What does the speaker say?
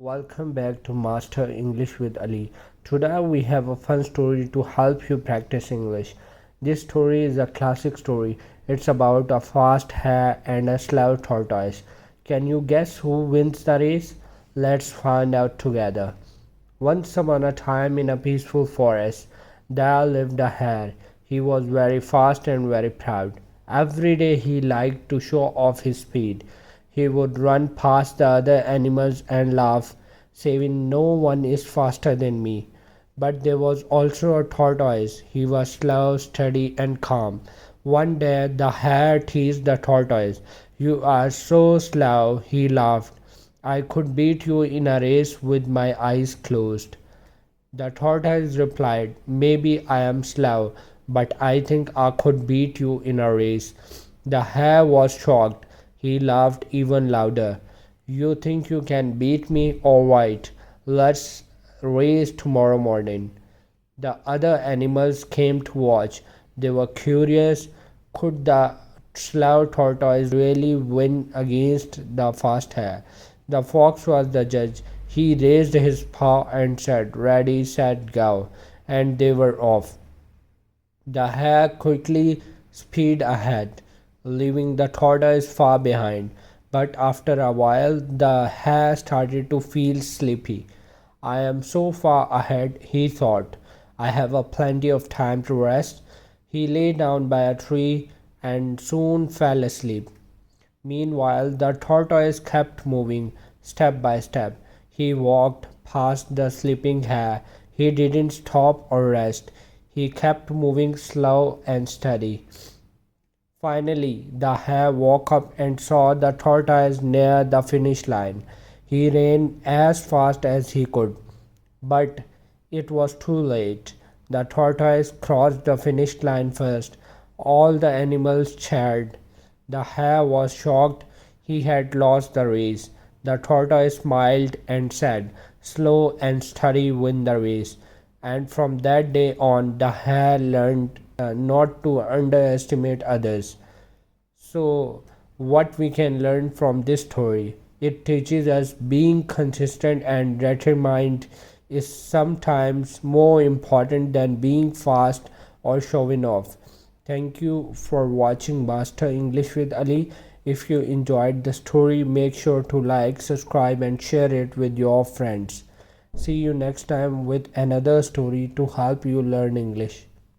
Welcome back to Master English with Ali. Today we have a fun story to help you practice English. This story is a classic story. It's about a fast hare and a slow tortoise. Can you guess who wins the race? Let's find out together. Once upon a time in a peaceful forest, there lived a hare. He was very fast and very proud. Every day he liked to show off his speed. He would run past the other animals and laugh, saying, "No one is faster than me." But there was also a tortoise. He was slow, steady, and calm. One day the hare teased the tortoise. "You are so slow," he laughed. "I could beat you in a race with my eyes closed." The tortoise replied, "Maybe I am slow, but I think I could beat you in a race." The hare was shocked. He laughed even louder. "You think you can beat me? All right, let's race tomorrow morning." The other animals came to watch. They were curious. Could the slow tortoise really win against the fast hare? The fox was the judge. He raised his paw and said, "Ready, set, go," and they were off. The hare quickly sped ahead, leaving the tortoise far behind. But after a while, the hare started to feel sleepy. "I am so far ahead," he thought. "I have a plenty of time to rest." He lay down by a tree and soon fell asleep. Meanwhile, the tortoise kept moving step by step. He walked past the sleeping hare. He didn't stop or rest. He kept moving slow and steady. Finally, the hare woke up and saw the tortoise near the finish line. He ran as fast as he could, but it was too late. The tortoise crossed the finish line first. All the animals cheered. The hare was shocked. He had lost the race. The tortoise smiled and said, "Slow and steady win the race." And from that day on, the hare learned not to underestimate others. So, what we can learn from this story? It teaches us being consistent and determined is sometimes more important than being fast or showing off. Thank you for watching Master English with Ali. If you enjoyed the story, make sure to like, subscribe, and share it with your friends. See you next time with another story to help you learn English.